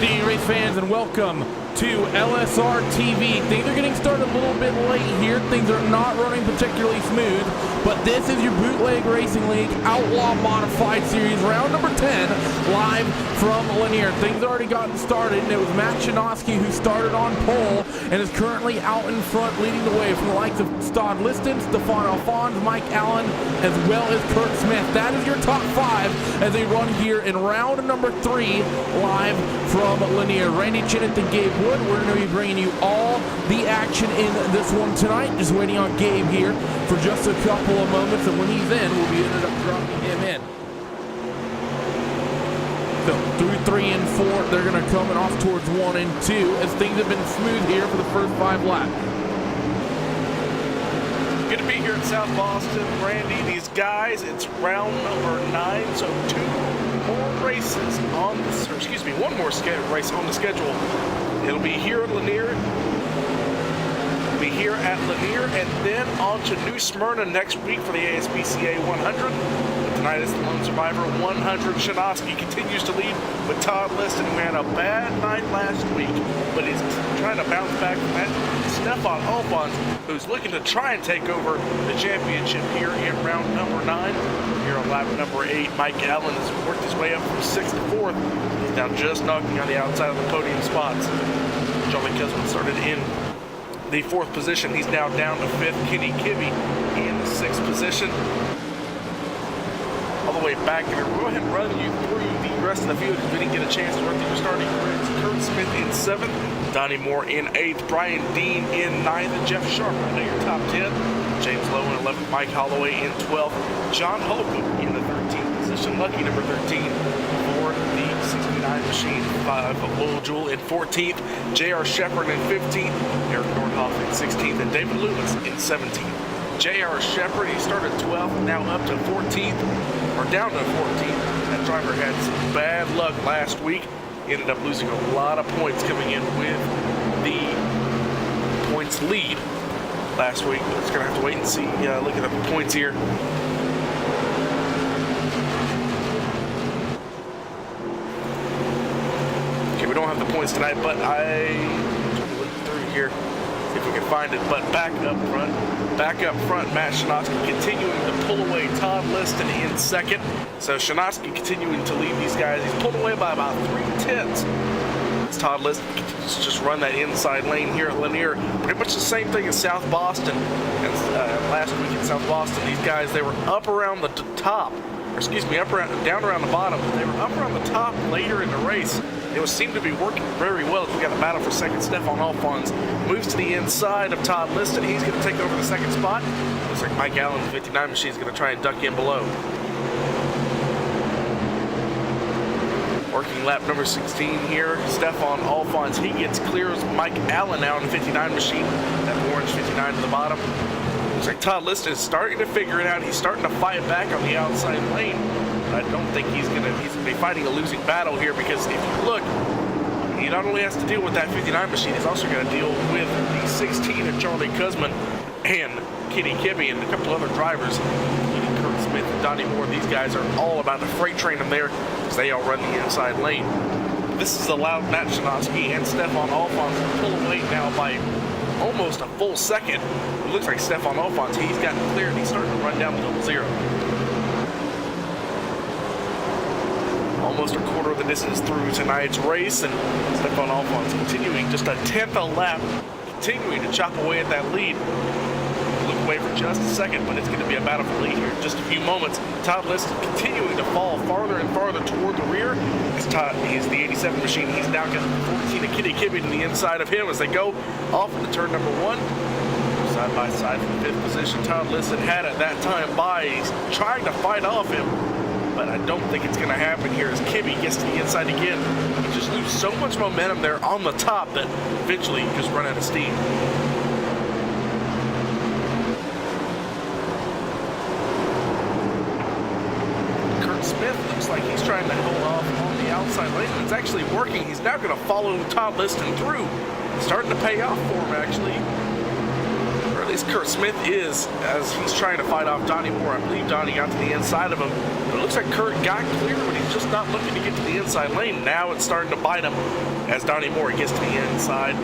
Good evening, race fans, and welcome to LSRTV. Things are getting started a little bit late here. Things are not running particularly smooth, but this is your Bootleg Racing League Outlaw Modified Series, round number 10, live from Lanier. Things already gotten started, and it was Matt Chinoski who started on pole and is currently out in front leading the way from the likes of Todd Liston, Stefan Alphonse, Mike Allen, as well as Kurt Smith. That is your top five as they run here in round number 3, live from Lanier. Randy Chinnett and Gabe Wood, we're going to be bringing you all the action in this one tonight. Just waiting on Gabe here for just a couple of moments, and when he's in, we'll be ended up dropping him in. So through 3 and 4, they're going to come off towards 1 and 2 as things have been smooth here for the first 5 laps. Good to be here in South Boston, Randy. These guys, it's round number 9, so 2 more races on this, or excuse me, 1 more race on the schedule. It'll be here at Lanier. It'll be here at Lanier, and then on to New Smyrna next week for the ASPCA 100. Tonight is the Lone Survivor 100. Chinoski continues to lead with Todd Liston, who had a bad night last week, but he's trying to bounce back from that. Stefan Alphonse, who's looking to try and take over the championship here in round number 9. Here on lap number 8, Mike Allen has worked his way up from 6th to 4th. He's now just knocking on the outside of the podium spots. Charlie Cusman started in the 4th position. He's now down to 5th. Kenny Kibbe in the 6th position. All the way back, and we'll go ahead and run you through the rest of the field because we didn't get a chance to run through your starting grids. Kurt Smith in 7th, Donnie Moore in 8th, Brian Dean in 9th, and Jeff Sharp under your top 10. James Lowe in 11th, Mike Holloway in 12th, John Holcomb in the 13th position, lucky number 13 for the 69 machine, 5 of Lowell Jewell in 14th, J.R. Shepard in 15th, Eric Nordhoff in 16th, and David Loomis in 17th. J.R. Shepard, he started 12th, now up to 14th, or down to 14th. That driver had some bad luck last week. He ended up losing a lot of points coming in with the points lead last week. We're just going to have to wait and see. Looking at the points here. Okay, we don't have the points tonight, but I'm trying to look through here, see if we can find it. But back up front, Matt Chinoski continuing to pull away Todd Liston in 2nd. So Chinoski continuing to lead these guys. He's pulled away by about 3/10. It's Todd Liston continues to just run that inside lane here at Lanier. Pretty much the same thing as South Boston. And last week in South Boston, these guys, they were up around the top, or excuse me, down around the bottom. They were up around the top later in the race. It seemed to be working very well. We got a battle for 2nd. Stefan Alphonse moves to the inside of Todd Liston. He's going to take over the 2nd spot. Looks like Mike Allen, the 59 machine, is going to try and duck in below. Working lap number 16 here, Stefan Alphonse. He gets clear as Mike Allen now in the 59 machine. That orange 59 to the bottom. Looks like Todd Liston is starting to figure it out. He's starting to fight back on the outside lane. I don't think he's going to be fighting a losing battle here, because if you look, he not only has to deal with that 59 machine, he's also going to deal with the 16 of Charlie Cusman and Kenny Kibbe and a couple other drivers, including Kurt Smith and Donnie Moore. These guys are all about to freight train them there because they all run the inside lane. This has allowed Matt Chinoski and Stefan Alphonse to pull away now by almost a full second. It looks like Stefan Alphonse, he's gotten clear and he's starting to run down the 0. Almost a quarter of the distance through tonight's race, and Stefan Alphonse continuing just a 10th a lap, continuing to chop away at that lead. Look away for just a second, but it's going to be a battle for lead here in just a few moments. Todd Liston continuing to fall farther and farther toward the rear. He's the 87 machine. He's now got 14 of Kenny Kibbe to the inside of him as they go off into turn number 1. Side by side from the 5th position, Todd Liston had at that time by. He's trying to fight off him, but I don't think it's going to happen here as Kibbe gets to the inside again. He just loses so much momentum there on the top that eventually you just run out of steam. Kurt Smith looks like he's trying to hold off on the outside lane, and it's actually working. He's now going to follow Todd Liston through. It's starting to pay off for him, actually. least Kurt Smith is, as he's trying to fight off Donnie Moore. I believe Donnie got to the inside of him, but it looks like Kurt got clear, but he's just not looking to get to the inside lane. Now it's starting to bite him as Donnie Moore gets to the inside.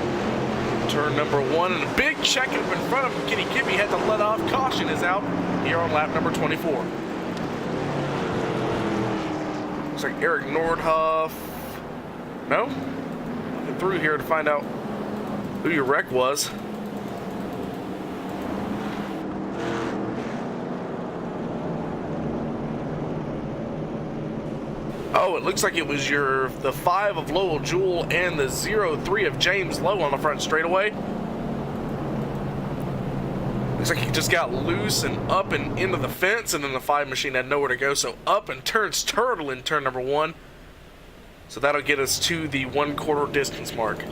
Turn number 1, and a big checkup in front of him. Kenny Kibbe had to let off. Caution is out here on lap number 24. Looks like Eric Nordhoff. No? Looking through here to find out who your wreck was. Oh, it looks like it was the 5 of Lowell Jewell and the 0-3 of James Lowe on the front straightaway. Looks like he just got loose and up and into the fence, and then the 5 machine had nowhere to go, so up and turns turtle in turn number 1. So that'll get us to the 1/4 distance mark.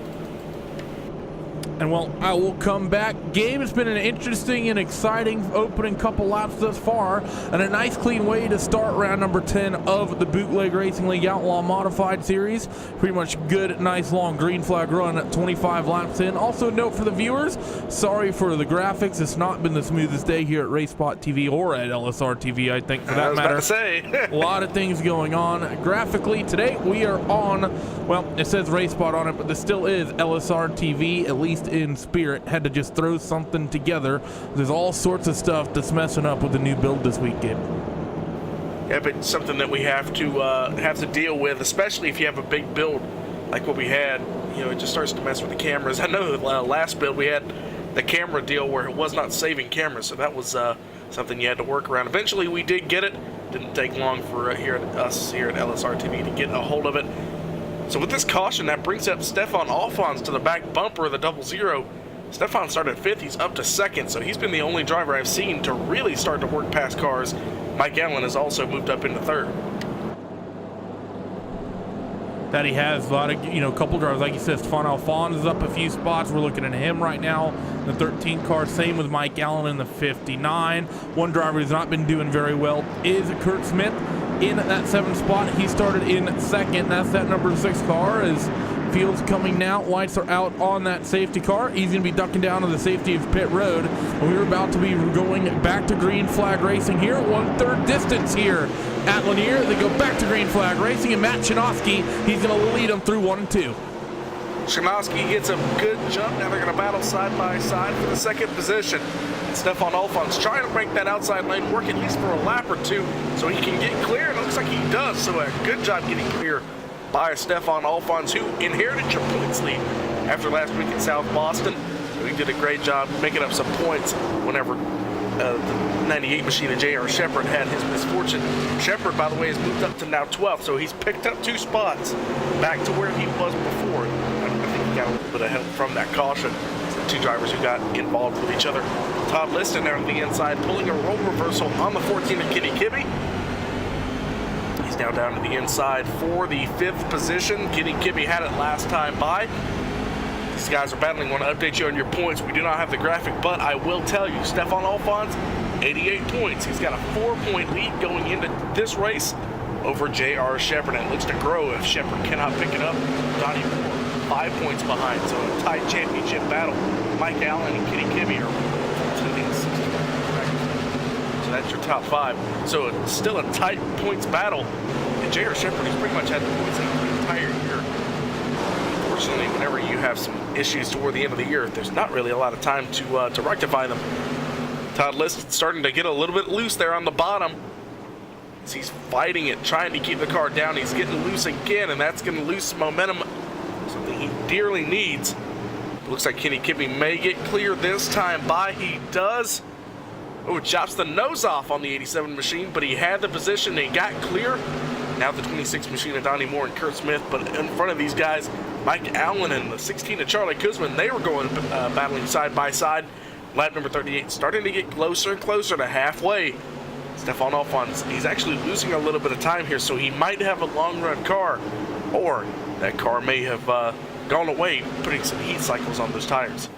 And well, I will come back. Gabe, it's been an interesting and exciting opening couple laps thus far, and a nice clean way to start round number 10 of the Bootleg Racing League Outlaw Modified Series. Pretty much good, nice long green flag run at 25 laps in. Also note for the viewers, sorry for the graphics. It's not been the smoothest day here at Racepot TV or at LSRTV, I think, for that matter. I was about to say. A lot of things going on. Graphically, today we are on, well, it says Racepot on it, but this still is LSRTV, at least in spirit. Had to just throw something together. There's all sorts of stuff that's messing up with the new build this week, Gabe. Yeah, but something that we have to deal with, especially if you have a big build like what we had. You know, it just starts to mess with the cameras. I know the last build we had the camera deal where it was not saving cameras, so that was something you had to work around. Eventually, we did get it. Didn't take long for us here at LSRTV to get a hold of it. So with this caution, that brings up Stefan Alphonse to the back bumper of the 00. Stefan started 5th, he's up to 2nd, so he's been the only driver I've seen to really start to work past cars. Mike Allen has also moved up into 3rd. That he has a lot of, couple drivers, like you said, Stefan Alphonse is up a few spots. We're looking at him right now, the 13 car. Same with Mike Allen in the 59. One driver who's not been doing very well is Kurt Smith in that 7th spot. He started in 2nd. That's that number 6 car. As field's coming now, lights are out on that safety car. He's going to be ducking down to the safety of pit road. And we're about to be going back to green flag racing here. 1/3 distance here at Lanier. They go back to green flag racing, and Matt Chinoski, he's going to lead them through 1 and 2. Chinoski gets a good jump. Now they're going to battle side by side for the 2nd position. Stefan Alphonse trying to break that outside lane, work at least for a lap or 2 so he can get clear. It looks like he does, so a good job getting clear by Stefan Alphonse, who inherited your points lead after last week in South Boston. So he did a great job making up some points whenever the 98 machine of J.R. Shepard had his misfortune. Shepard, by the way, has moved up to now 12th, so he's picked up 2 spots back to where he was before. I think he got a little bit of help from that caution. The 2 drivers who got involved with each other. Todd Liston there on the inside, pulling a role reversal on the 14 of Kenny Kibbe. He's now down to the inside for the 5th position. Kenny Kibbe had it last time by. These guys are battling. I want to update you on your points. We do not have the graphic, but I will tell you, Stefan Alphonse, 88 points. He's got a 4-point lead going into this race over J.R. Shepard, and it looks to grow if Shepard cannot pick it up. Donnie Moore, 5 points behind, so a tight championship battle. Mike Allen and Kenny Kibbe are so that's your top 5. So it's still a tight points battle. And J.R. Shepard has pretty much had the points lead the entire year. Unfortunately, whenever you have some issues toward the end of the year, there's not really a lot of time to rectify them. Todd List starting to get a little bit loose there on the bottom. As he's fighting it, trying to keep the car down. He's getting loose again, and that's going to lose some momentum. Something he dearly needs. It looks like Kenny Kibbe may get clear this time by. He does. Oh, chops the nose off on the 87 machine, but he had the position and he got clear. Now the 26 machine of Donnie Moore and Kurt Smith, but in front of these guys, Mike Allen and the 16 of Charlie Kuzman, they were going battling side by side. Lap number 38 starting to get closer and closer to halfway. Stefan Alphonse, he's actually losing a little bit of time here, so he might have a long run car, or that car may have gone away, putting some heat cycles on those tires.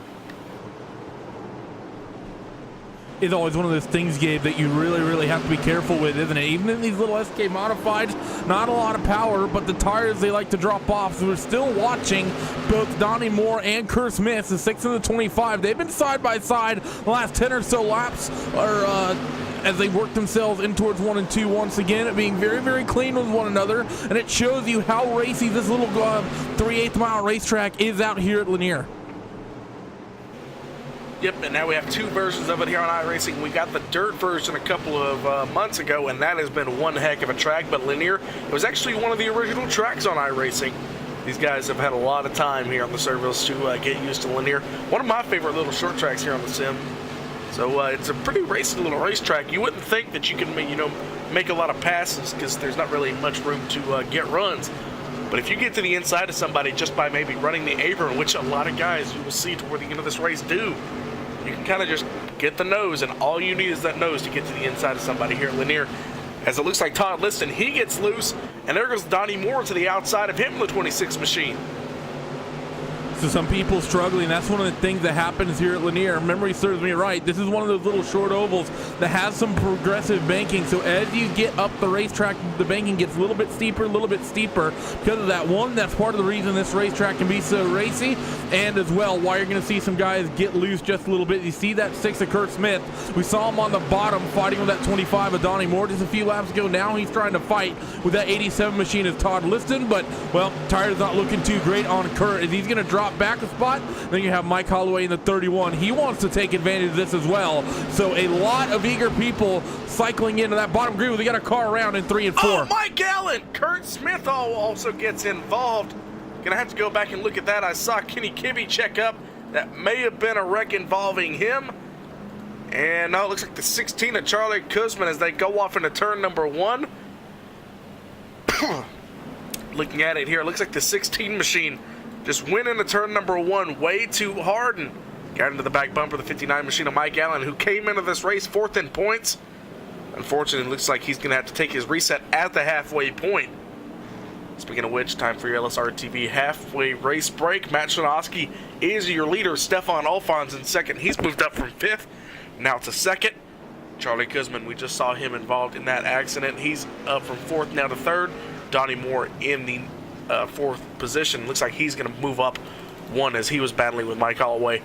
Is always one of those things, Gabe, that you really have to be careful with, isn't it? Even in these little SK Modifieds, not a lot of power, but the tires, they like to drop off. So we're still watching both Donnie Moore and Kurt Smith, the 6 and the 25. They've been side by side the last 10 or so laps, or as they work themselves in towards 1 and 2 once again, being very, very clean with one another. And it shows you how racy this little 3/8 mile racetrack is out here at Lanier. Yep, and now we have two versions of it here on iRacing. We got the dirt version a couple of months ago, and that has been one heck of a track. But Lanier, it was actually one of the original tracks on iRacing. These guys have had a lot of time here on the service to get used to Lanier. One of my favorite little short tracks here on the sim. So it's a pretty racy little racetrack. You wouldn't think that you can, make a lot of passes because there's not really much room to get runs. But if you get to the inside of somebody just by maybe running the apron, which a lot of guys you will see toward the end of this race do, you can kind of just get the nose, and all you need is that nose to get to the inside of somebody here at Lanier. As it looks like Todd Liston, he gets loose, and there goes Donnie Moore to the outside of him in the 26 machine. So some people struggling. That's one of the things that happens here at Lanier. Memory serves me right. This is one of those little short ovals that has some progressive banking. So as you get up the racetrack, the banking gets a little bit steeper because of that. One, that's part of the reason this racetrack can be so racy, and as well, why you're going to see some guys get loose just a little bit. You see that 6 of Kurt Smith. We saw him on the bottom fighting with that 25 of Donnie Moore just a few laps ago. Now he's trying to fight with that 87 machine of Todd Liston, but, well, tires not looking too great on Kurt as he's going to drop back a spot. Then you have Mike Holloway in the 31. He wants to take advantage of this as well. So a lot of eager people cycling into that bottom groove. They got a car around in 3 and 4. Oh, Mike Allen! Kurt Smith also gets involved. Gonna have to go back and look at that. I saw Kenny Kibbe check up. That may have been a wreck involving him. And now it looks like the 16 of Charlie Kuzman as they go off into turn number 1. Looking at it here, it looks like the 16 machine just went into turn number 1 way too hard and got into the back bumper of the 59 machine of Mike Allen, who came into this race 4th in points. Unfortunately, it looks like he's going to have to take his reset at the halfway point. Speaking of which, time for your LSRTV halfway race break. Matt Shanoski is your leader. Stefan Alphonse in second. He's moved up from 5th now to 2nd. Charlie Kuzman, we just saw him involved in that accident. He's up from 4th now to 3rd. Donnie Moore in the 4th position. Looks like he's going to move up 1 as he was battling with Mike Holloway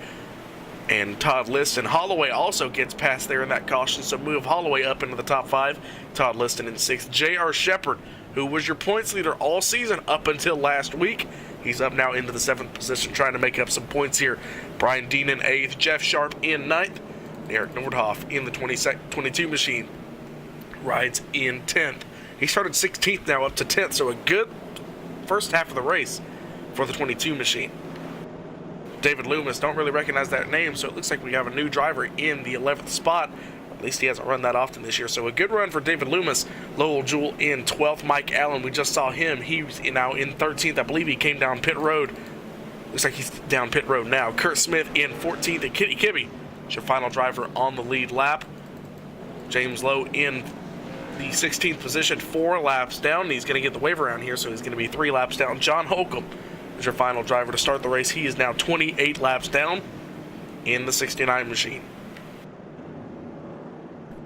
and Todd Liston. Holloway also gets past there in that caution, so move Holloway up into the top 5. Todd Liston in 6th. J.R. Shepard, who was your points leader all season up until last week, he's up now into the 7th position trying to make up some points here. Brian Dean in 8th. Jeff Sharp in 9th. Eric Nordhoff in the 22 machine rides in 10th. He started 16th now up to 10th, so a good first half of the race for the 22 machine. David Loomis, don't really recognize that name, so it looks like we have a new driver in the 11th spot. At least he hasn't run that often this year, so a good run for David Loomis. Lowell Jewell in 12th. Mike Allen, we just saw him. He's now in 13th. I believe he came down pit road. Looks like he's down pit road now. Kurt Smith in 14th, and Kenny Kibbe is your final driver on the lead lap. James Lowe in the 16th position, 4 laps down. He's going to get the wave around here, so he's going to be 3 laps down. John Holcomb is your final driver to start the race. He is now 28 laps down in the 69 machine.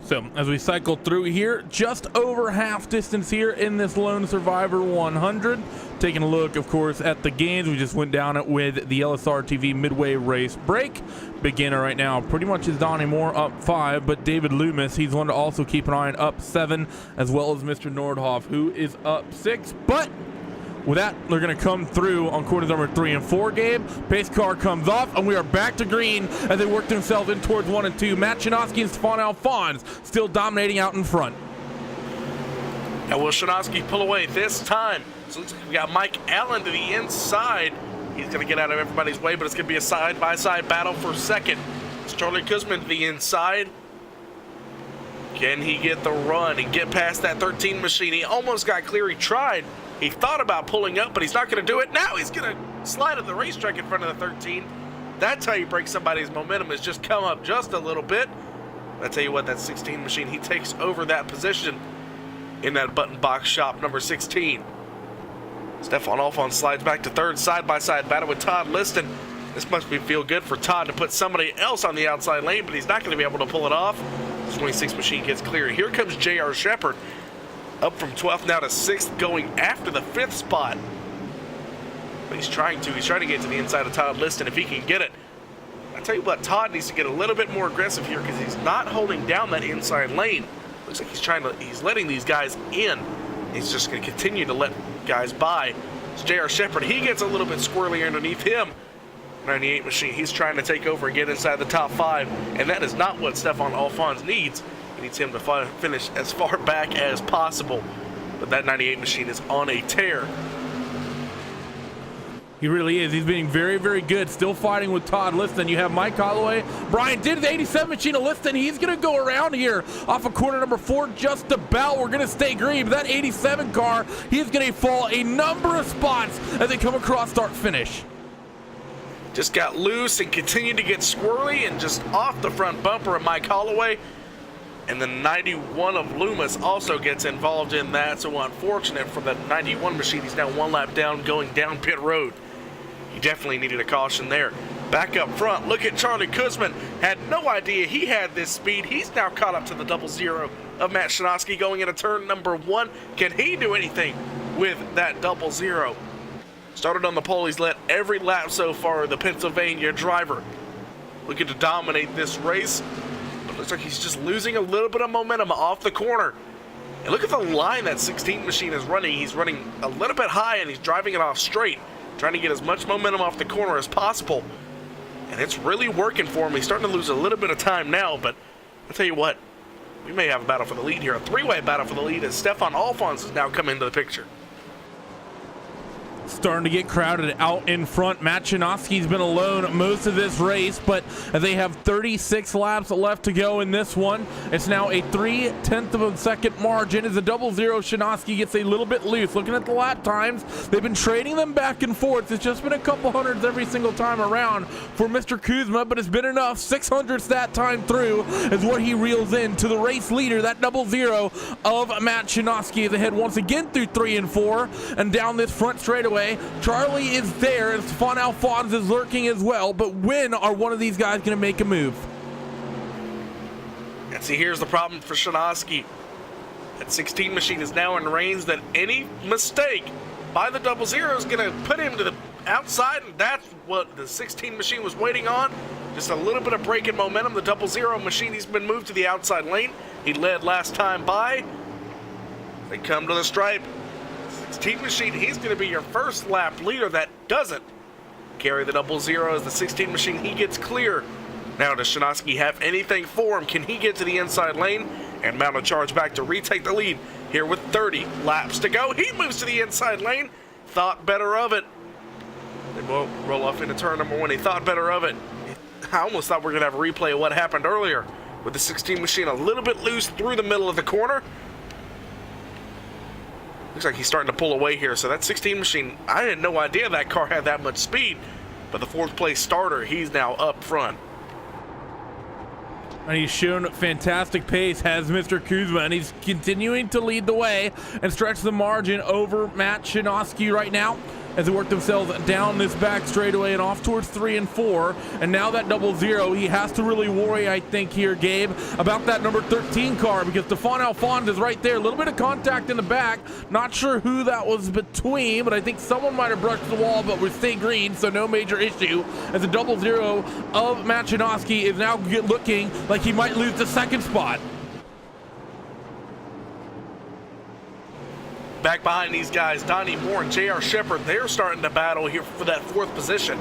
So as we cycle through here, just over half distance here in this Lone Survivor 100. Taking a look, of course, at the gains. We just went down it with the LSRTV midway race break. Beginner right now pretty much is Donnie Moore up 5, but David Loomis, he's one to also keep an eye on, up 7, as well as Mr. Nordhoff, who is up 6. But with that, they're going to come through on quarters number 3 and 4, Gabe. Pace car comes off, and we are back to green as they work themselves in towards 1 and 2. Matt Shanoski and Stefan Alphonse still dominating out in front. Now will Shanoski pull away this time? So it looks like we got Mike Allen to the inside. He's going to get out of everybody's way, but it's going to be a side-by-side battle for second. It's Charlie Kuzman to the inside. Can he get the run and get past that 13 machine? He almost got clear. He tried. He thought about pulling up, but he's not going to do it. Now he's going to slide at the racetrack in front of the 13. That's how you break somebody's momentum, is just come up just a little bit. I tell you what, that 16 machine, he takes over that position in that button box shop number 16. Stefan Alphonse slides back to 3rd, side-by-side battle with Todd Liston. This must feel good for Todd to put somebody else on the outside lane, but he's not going to be able to pull it off. The 26 machine gets clear. Here comes J.R. Shepard, up from 12th now to 6th, going after the 5th spot. But he's trying to get to the inside of Todd Liston if he can get it. I tell you what, Todd needs to get a little bit more aggressive here because he's not holding down that inside lane. Looks like he's letting these guys in. He's just going to continue to let guys by. It's J.R. Shepherd. He gets a little bit squirrely underneath him. 98 machine, he's trying to take over and get inside the top 5, and that is not what Stefan Alphonse needs. He needs him to finish as far back as possible. But that 98 machine is on a tear. He really is. He's being very, very good. Still fighting with Todd Liston. You have Mike Holloway. Brian did the 87 machine of Liston. He's going to go around here off of corner number 4 just about. We're going to stay green. But that 87 car, he's going to fall a number of spots as they come across start finish. Just got loose and continued to get squirrely and just off the front bumper of Mike Holloway. And the 91 of Loomis also gets involved in that. So unfortunate for the 91 machine. He's now 1 lap down going down pit road. He definitely needed a caution there. Back up front, look at Charlie Kuzman. Had no idea he had this speed. He's now caught up to the 00 of Matt Shinosky going into turn number 1. Can he do anything with that 00? Started on the pole. He's led every lap so far, the Pennsylvania driver. Looking to dominate this race. But looks like he's just losing a little bit of momentum off the corner. And look at the line that 16 machine is running. He's running a little bit high and he's driving it off straight, trying to get as much momentum off the corner as possible. And it's really working for him. He's starting to lose a little bit of time now, but I'll tell you what, we may have a battle for the lead here. A 3-way battle for the lead as Stefan Alphonse has now come into the picture. Starting to get crowded out in front. Matt Shinosky's been alone most of this race, but they have 36 laps left to go in this one. It's now a 0.3 of a second margin as the 00 Shinosky gets a little bit loose. Looking at the lap times, they've been trading them back and forth. It's just been a couple hundreds every single time around for Mr. Kuzma, but it's been enough. 600ths that time through is what he reels in to the race leader. That 00 of Matt Shinosky is ahead once again through 3 and 4 and down this front straightaway. Charlie is there, and Stefan Alphonse is lurking as well, but when are one of these guys going to make a move? And see, here's the problem for Shinosky. That 16 machine is now in range that any mistake by the 00 is going to put him to the outside, and that's what the 16 machine was waiting on. Just a little bit of break in momentum. The 00 machine, he's been moved to the outside lane. He led last time by. They come to the stripe. 16 machine, he's going to be your first lap leader that doesn't carry the 00 as the 16 machine. He gets clear. Now does Shinosky have anything for him? Can he get to the inside lane and mount a charge back to retake the lead here with 30 laps to go? He moves to the inside lane. Thought better of it. They won't roll off into turn number 1. He thought better of it. I almost thought we were going to have a replay of what happened earlier with the 16 machine a little bit loose through the middle of the corner. Looks like he's starting to pull away here. So that 16 machine, I had no idea that car had that much speed. But the 4th place starter, he's now up front. And he's shown fantastic pace, has Mr. Kuzma, and he's continuing to lead the way and stretch the margin over Matt Shinosky right now as they work themselves down this back straightaway and off towards 3 and 4. And now that 00, he has to really worry, I think, here, Gabe, about that number 13 car, because Stefan Alphonse is right there. A little bit of contact in the back. Not sure who that was between, but I think someone might have brushed the wall, but we're staying green, so no major issue. As the 00 of Matt Shinosky is now looking like he might lose the 2nd spot. Back behind these guys, Donnie Moore and J.R. Shepherd, they're starting to battle here for that 4th position.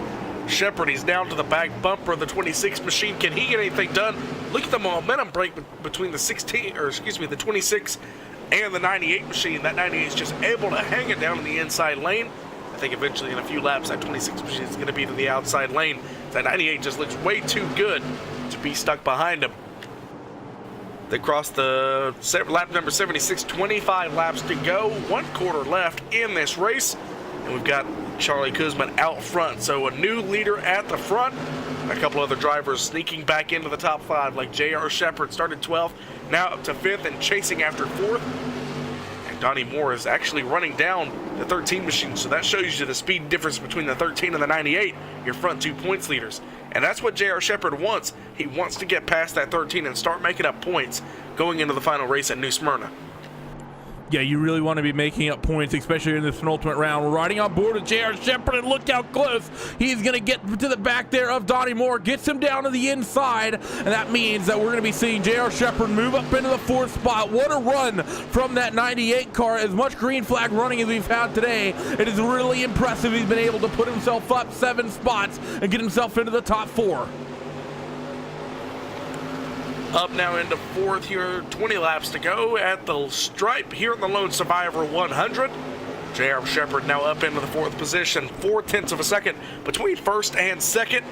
Shepherd, he's down to the back bumper of the 26 machine. Can he get anything done? Look at the momentum break between the 26 and the 98 machine. That 98 is just able to hang it down in the inside lane. I think eventually in a few laps, that 26 machine is going to be to the outside lane. That 98 just looks way too good to be stuck behind him. They crossed the lap number 76, 25 laps to go, 1 quarter left in this race. And we've got Charlie Kuzman out front. So a new leader at the front. A couple other drivers sneaking back into the top 5, like J.R. Shepherd started 12th, now up to 5th and chasing after 4th. And Donnie Moore is actually running down the 13 machine. So that shows you the speed difference between the 13 and the 98, your front 2 points leaders. And that's what J.R. Shepherd wants. He wants to get past that 13 and start making up points going into the final race at New Smyrna. Yeah, you really want to be making up points, especially in this penultimate round. We're riding on board with J.R. Shepard, and look how close he's going to get to the back there of Donnie Moore. Gets him down to the inside, and that means that we're going to be seeing J.R. Shepard move up into the 4th spot. What a run from that 98 car. As much green flag running as we've had today, it is really impressive. He's been able to put himself up 7 spots and get himself into the top 4. Up now into 4th here, 20 laps to go at the stripe here in the Lone Survivor 100. J.R. Shepard now up into the 4th position, 0.4 of a second between 1st and 2nd.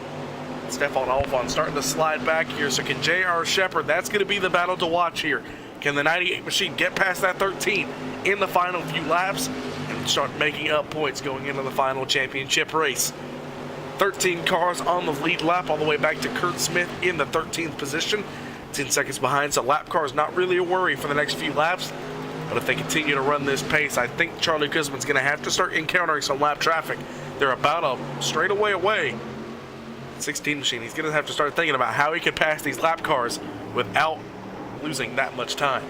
Stefan Alfon starting to slide back here, so can J.R. Shepard, that's going to be the battle to watch here. Can the 98 machine get past that 13 in the final few laps and start making up points going into the final championship race? 13 cars on the lead lap all the way back to Kurt Smith in the 13th position. 10 seconds behind, so lap car is not really a worry for the next few laps. But if they continue to run this pace, I think Charlie Kuzman's going to have to start encountering some lap traffic. They're about a straightaway away. 16 machine, he's going to have to start thinking about how he can pass these lap cars without losing that much time.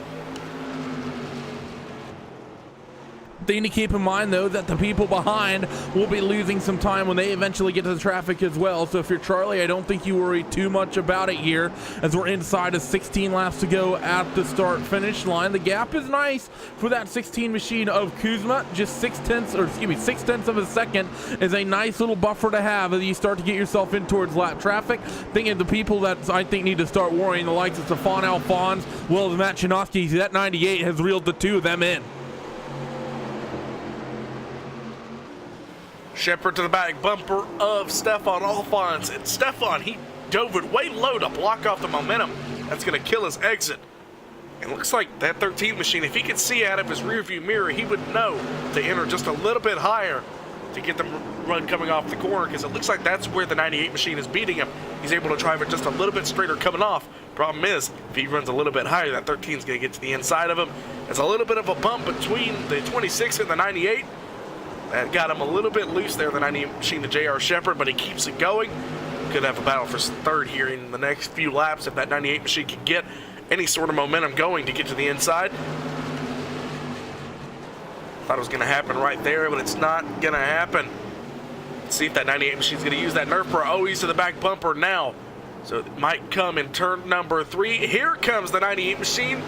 Thing to keep in mind, though, that the people behind will be losing some time when they eventually get to the traffic as well. So if you're Charlie, I don't think you worry too much about it here, as we're inside of 16 laps to go at the start-finish line. The gap is nice for that 16 machine of Kuzma. Just 6/10 of a second is a nice little buffer to have as you start to get yourself in towards lap traffic. Thing is, the people that I think need to start worrying, the likes of Stefan Alfons, well as Matt Chinosky, that 98 has reeled the 2 of them in. Shepard to the back bumper of Stefan Alfons. And Stefan, he dove it way low to block off the momentum. That's going to kill his exit. And looks like that 13 machine, if he could see out of his rearview mirror, he would know to enter just a little bit higher to get the run coming off the corner, because it looks like that's where the 98 machine is beating him. He's able to drive it just a little bit straighter coming off. Problem is, if he runs a little bit higher, that 13 is going to get to the inside of him. There's a little bit of a bump between the 26 and the 98. That got him a little bit loose there, the 98 machine to J.R. Shepard, but he keeps it going. Could have a battle for 3rd here in the next few laps if that 98 machine can get any sort of momentum going to get to the inside. Thought it was going to happen right there, but it's not going to happen. Let's see if that 98 machine is going to use that Nerf Pro. Oh, he's to the back bumper now. So it might come in turn number 3. Here comes the 98 machine.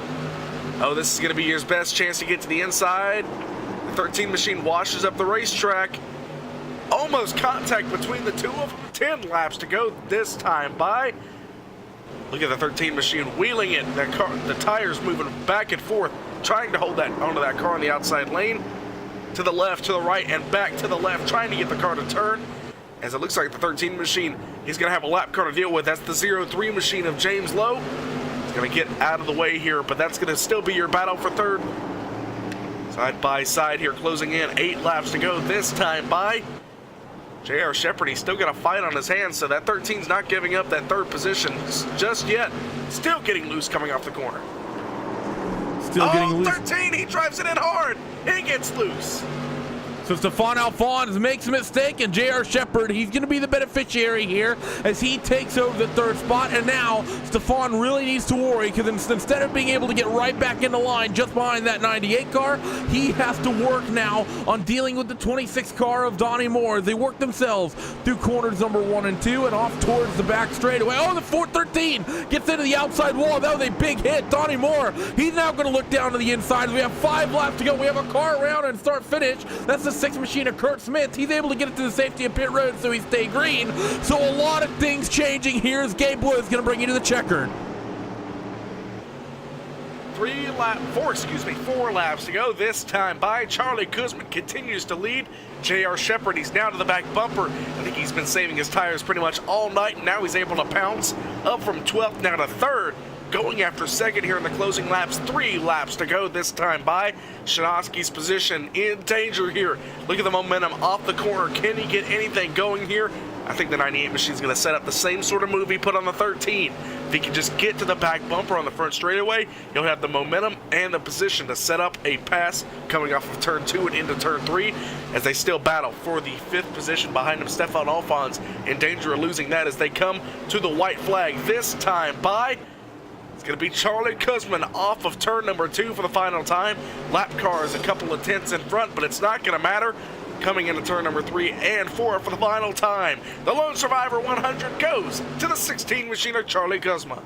Oh, this is going to be his best chance to get to the inside. 13 machine washes up the racetrack. Almost contact between the 2 of them. 10 laps to go this time by. Look at the 13 machine wheeling it. That car, the tires moving back and forth, trying to hold that onto that car on the outside lane. To the left, to the right, and back to the left, trying to get the car to turn. As it looks like the 13 machine, he's going to have a lap car to deal with. That's the 03 machine of James Lowe. He's going to get out of the way here, but that's going to still be your battle for 3rd. Side by side here, closing in. 8 laps to go this time by. J.R. Shepard, he's still got a fight on his hands, so that 13's not giving up that 3rd position just yet. Still getting loose coming off the corner. Still getting loose. 13, he drives it in hard. He gets loose. So Stefan Alfons makes a mistake, and J.R. Shepard, he's going to be the beneficiary here as he takes over the 3rd spot. And now Stefan really needs to worry, because instead of being able to get right back into line just behind that 98 car, he has to work now on dealing with the 26 car of Donnie Moore. They work themselves through corners number 1 and 2 and off towards the back straightaway. Oh, the 413 gets into the outside wall. That was a big hit. Donnie Moore, he's now going to look down to the inside. We have 5 laps to go. We have a car around and start finish. That's the 6 machine of Kurt Smith. He's able to get it to the safety of pit road, so he stayed green. So a lot of things changing here as Gabe Wood's going to bring you to the checkered. 4 laps to go this time by. Charlie Kuzman continues to lead. J.R. Shepard, he's now to the back bumper. I think he's been saving his tires pretty much all night, and now he's able to pounce up from 12th now to 3rd. Going after 2nd here in the closing laps. 3 laps to go this time by. Chinosky's position in danger here. Look at the momentum off the corner. Can he get anything going here? I think the 98 machine's going to set up the same sort of move he put on the 13. If he can just get to the back bumper on the front straightaway, he'll have the momentum and the position to set up a pass coming off of turn 2 and into turn 3 as they still battle for the 5th position behind him. Stefan Alfons in danger of losing that as they come to the white flag this time by. going to be Charlie Kuzman off of turn number 2 for the final time. Lap car is a couple of tenths in front, but it's not going to matter. Coming into turn number 3 and 4 for the final time. The Lone Survivor 100 goes to the 16 machiner Charlie Kuzma.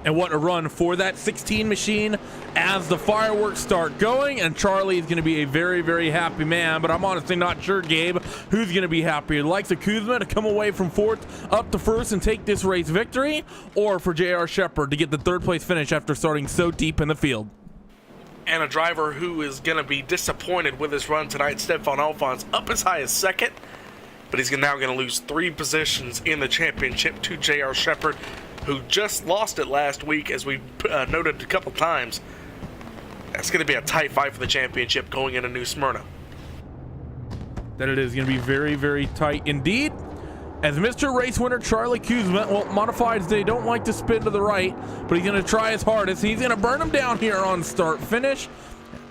And what a run for that 16 machine as the fireworks start going, and Charlie is going to be a very, very happy man, but I'm honestly not sure, Gabe, who's going to be happier. Like the Kuzma to come away from 4th up to 1st and take this race victory, or for J.R. Shepard to get the 3rd place finish after starting so deep in the field. And a driver who is going to be disappointed with his run tonight, Stefan Alphonse, up as high as 2nd, but he's now going to lose 3 positions in the championship to J.R. Shepard, who just lost it last week, as we noted a couple times. That's going to be a tight fight for the championship going into New Smyrna. That it is going to be very, very tight indeed. As Mr. Race winner Charlie Kuzma, well, modifieds, they don't like to spin to the right, but he's going to try his hardest. He's going to burn him down here on start finish,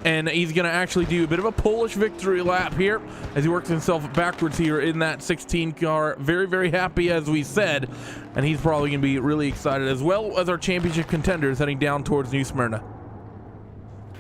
and he's going to actually do a bit of a Polish victory lap here as he works himself backwards here in that 16 car. Very, very happy, as we said, and he's probably going to be really excited, as well as our championship contenders heading down towards New Smyrna.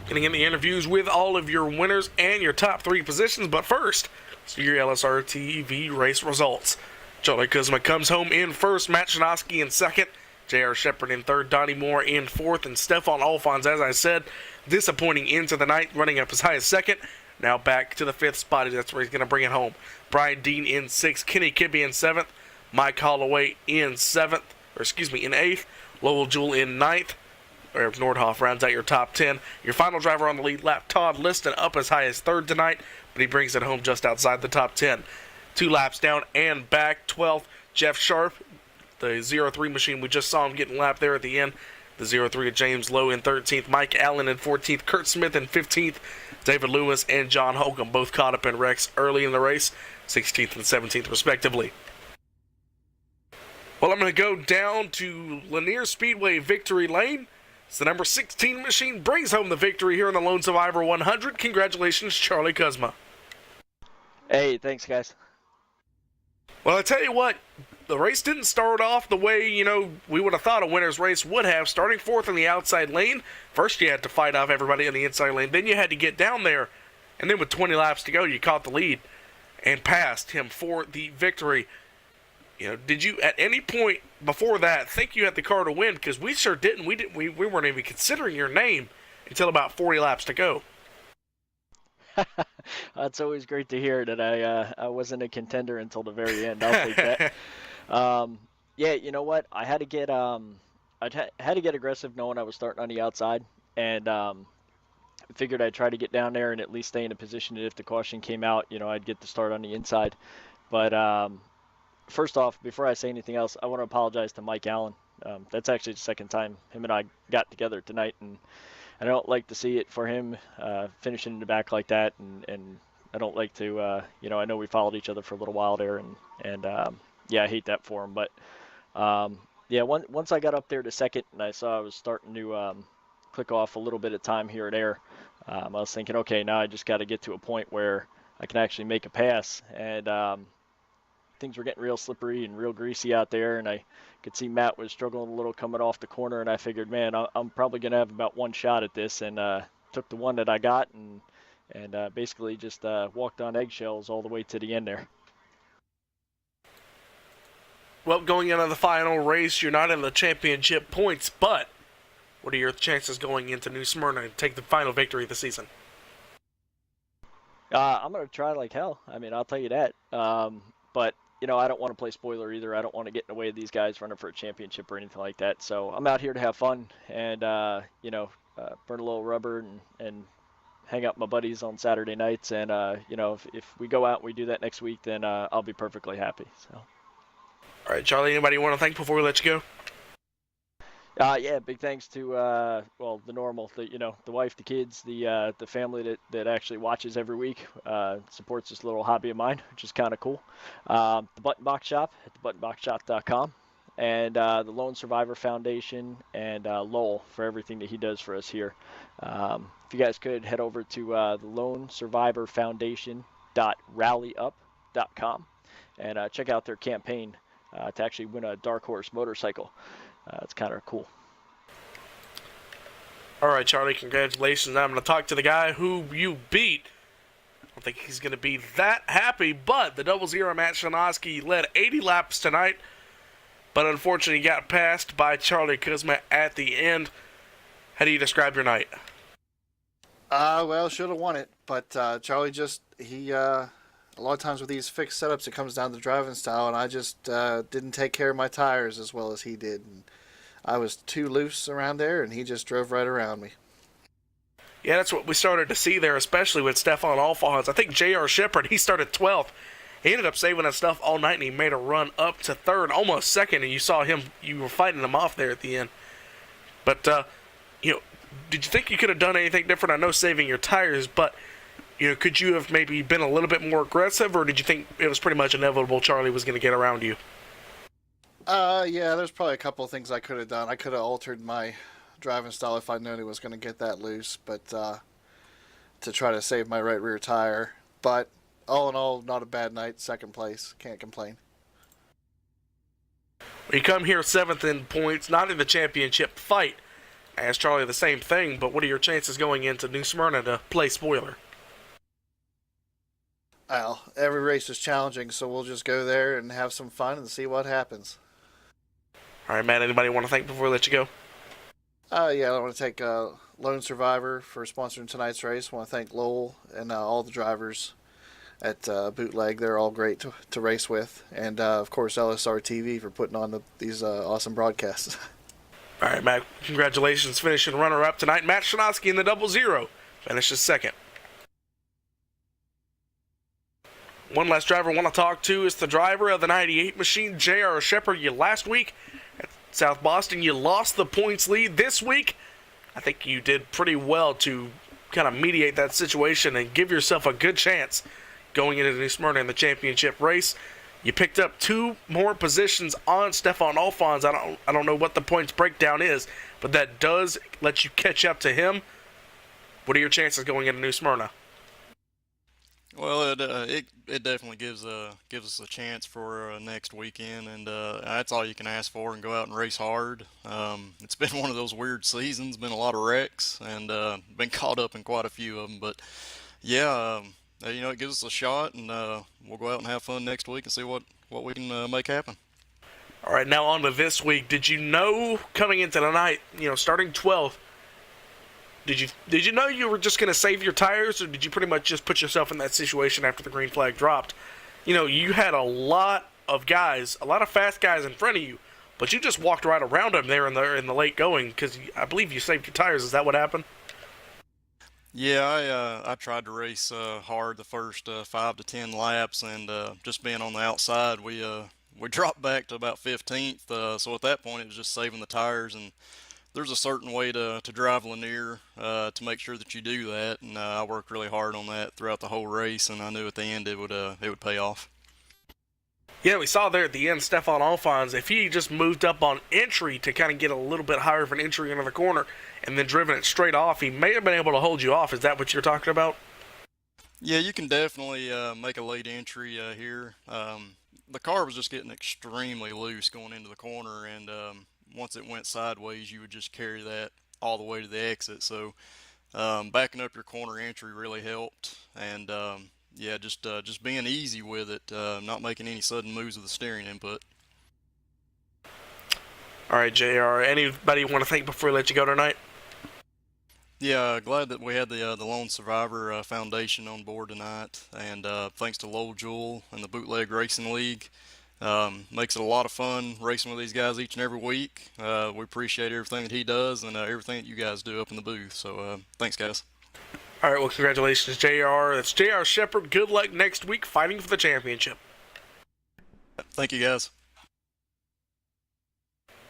Getting in the interviews with all of your winners and your top 3 positions, but first, let's do your LSRTV race results. Charlie Kuzma comes home in 1st, Matt Shanoski in 2nd, J.R. Shepard in 3rd, Donnie Moore in 4th, and Stefan Alphonse, as I said, disappointing into the night, running up as high as 2nd. Now back to the 5th spot. That's where he's going to bring it home. Brian Dean in 6th, Kenny Kibbe in 7th, Mike Holloway in 8th, Lowell Jewell in 9th. Eric Nordhoff rounds out your top 10. Your final driver on the lead lap, Todd Liston, up as high as 3rd tonight, but he brings it home just outside the top 10. 2 laps down and back. 12th, Jeff Sharp, the 03 machine. We just saw him getting lapped there at the end. The 03 of James Lowe in 13th, Mike Allen in 14th, Kurt Smith in 15th, David Lewis and John Holcomb both caught up in wrecks early in the race, 16th and 17th respectively. Well, I'm going to go down to Lanier Speedway Victory Lane. It's the number 16 machine brings home the victory here in the Lone Survivor 100. Congratulations, Charlie Kuzma. Hey, thanks, guys. Well, I tell you what, the race didn't start off the way, we would have thought a winner's race would have. Starting 4th in the outside lane, first you had to fight off everybody in the inside lane. Then you had to get down there, and then with 20 laps to go, you caught the lead and passed him for the victory. Did you at any point before that think you had the car to win? Because we sure didn't. We weren't even considering your name until about 40 laps to go. It's always great to hear that I wasn't a contender until the very end. I'll take that. Yeah, you know what? I had to get had to get aggressive knowing I was starting on the outside, and figured I'd try to get down there and at least stay in a position that if the caution came out, I'd get the start on the inside. But first off, before I say anything else, I want to apologize to Mike Allen. That's actually the second time him and I got together tonight, and I don't like to see it for him finishing in the back like that, and I don't like to, I know we followed each other for a little while there, and yeah, I hate that for him. But yeah, once I got up there to 2nd and I saw I was starting to click off a little bit of time here or there, I was thinking, okay, now I just got to get to a point where I can actually make a pass, and things were getting real slippery and real greasy out there, and I could see Matt was struggling a little coming off the corner, and I figured, man, I'm probably going to have about one shot at this, and took the one that I got and basically just walked on eggshells all the way to the end there. Well, going into the final race, you're not in the championship points, but what are your chances going into New Smyrna and take the final victory of the season? I'm going to try like hell. I mean, I'll tell you that. But I don't want to play spoiler either. I don't want to get in the way of these guys running for a championship or anything like that. So I'm out here to have fun and, burn a little rubber and hang out with my buddies on Saturday nights. And, if we go out and we do that next week, then I'll be perfectly happy. So. All right, Charlie, anybody you want to thank before we let you go? Yeah, big thanks to the normal, the wife, the kids, the family that actually watches every week, supports this little hobby of mine, which is kind of cool. The Button Box Shop at thebuttonboxshop.com, and the Lone Survivor Foundation, and Lowell for everything that he does for us here. If you guys could head over to the Lone Survivor Foundation.rallyup.com and check out their campaign to actually win a Dark Horse motorcycle. It's kind of cool. All right, Charlie, congratulations. I'm going to talk to the guy who you beat. I don't think he's going to be that happy, but the 00 Matt Shanoski led 80 laps tonight, but unfortunately got passed by Charlie Kuzma at the end. How do you describe your night? Well, should have won it, but Charlie a lot of times with these fixed setups, it comes down to driving style, and I just didn't take care of my tires as well as he did. And I was too loose around there, and he just drove right around me. Yeah, that's what we started to see there, especially with Stefan Alfons. I think J.R. Shepard, he started 12th. He ended up saving that stuff all night, and he made a run up to third, almost second, and you were fighting him off there at the end. But, did you think you could have done anything different? I know saving your tires, but, could you have maybe been a little bit more aggressive, or did you think it was pretty much inevitable Charlie was going to get around you? Yeah, there's probably a couple of things I could have done. I could have altered my driving style if I'd known he was going to get that loose, but to try to save my right rear tire. But all in all, not a bad night. Second place. Can't complain. You come here 7th in points, not in the championship fight. Ask Charlie the same thing, but what are your chances going into New Smyrna to play spoiler? Well, every race is challenging, so we'll just go there and have some fun and see what happens. All right, Matt, anybody want to thank before we let you go? Yeah, I want to thank Lone Survivor for sponsoring tonight's race. I want to thank Lowell and all the drivers at Bootleg. They're all great to race with. And, of course, LSRTV for putting on these awesome broadcasts. All right, Matt, congratulations finishing runner-up tonight. Matt Shanoski in the 00 finishes second. One last driver I want to talk to is the driver of the 98 machine, J.R. Shepard. Last week at South Boston, you lost the points lead. This week, I think you did pretty well to kind of mediate that situation and give yourself a good chance going into New Smyrna in the championship race. You picked up 2 more positions on Stefan Alfons. I don't know what the points breakdown is, but that does let you catch up to him. What are your chances going into New Smyrna? Well, it definitely gives us a chance for next weekend, and that's all you can ask for, and go out and race hard. It's been one of those weird seasons, been a lot of wrecks, and been caught up in quite a few of them. But yeah, it gives us a shot, and we'll go out and have fun next week and see what we can make happen. All right, now on to this week. Did you know coming into the night, starting 12th, did you know you were just going to save your tires, or did you pretty much just put yourself in that situation after the green flag dropped? You had a lot of guys, a lot of fast guys in front of you, but you just walked right around them there in the late going because I believe you saved your tires. Is that what happened? Yeah, I tried to race hard the first 5 to 10 laps, and just being on the outside, we dropped back to about 15th. So at that point, it was just saving the tires, and there's a certain way to drive Lanier to make sure that you do that, and I worked really hard on that throughout the whole race, and I knew at the end it would pay off. Yeah, we saw there at the end, Stefan Alfons, if he just moved up on entry to kind of get a little bit higher of an entry into the corner and then driven it straight off, he may have been able to hold you off. Is that what you're talking about? Yeah, you can definitely make a late entry here. The car was just getting extremely loose going into the corner, and once it went sideways, you would just carry that all the way to the exit. So backing up your corner entry really helped, and yeah, just being easy with it, not making any sudden moves with the steering input. All right, JR, anybody you want to thank before we let you go tonight? Yeah, glad that we had the Lone Survivor Foundation on board tonight, and thanks to Lowell Jewell and the Bootleg Racing League. Makes it a lot of fun racing with these guys each and every week. We appreciate everything that he does and everything that you guys do up in the booth. So thanks, guys. All right, well, congratulations, JR. That's JR Shepard. Good luck next week fighting for the championship. Thank you, guys.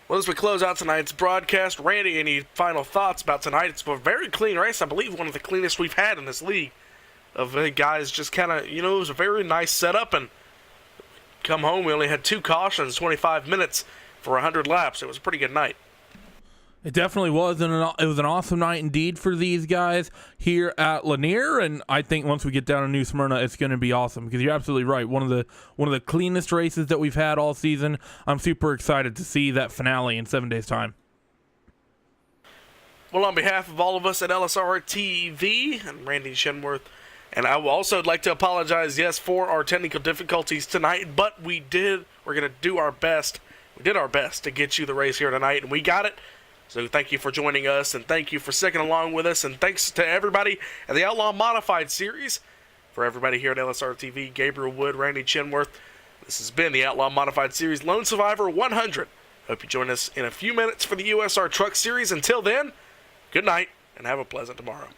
Well, as we close out tonight's broadcast, Randy, any final thoughts about tonight? It's a very clean race. I believe one of the cleanest we've had in this league. Of guys just kind of, it was a very nice setup, and come home, we only had 2 cautions, 25 minutes for 100 laps. It was a pretty good night. It definitely was, and it was an awesome night indeed for these guys here at Lanier. And I think once we get down to New Smyrna, it's going to be awesome because you're absolutely right. One of the cleanest races that we've had all season. I'm super excited to see that finale in 7 days' time. Well, on behalf of all of us at LSRTV and Randy Shenworth, and I would also like to apologize, yes, for our technical difficulties tonight, but we're going to do our best. We did our best to get you the race here tonight, and we got it. So thank you for joining us, and thank you for sticking along with us, and thanks to everybody at the Outlaw Modified Series. For everybody here at LSRTV, Gabriel Wood, Randy Chenworth, this has been the Outlaw Modified Series Lone Survivor 100. Hope you join us in a few minutes for the USR Truck Series. Until then, good night, and have a pleasant tomorrow.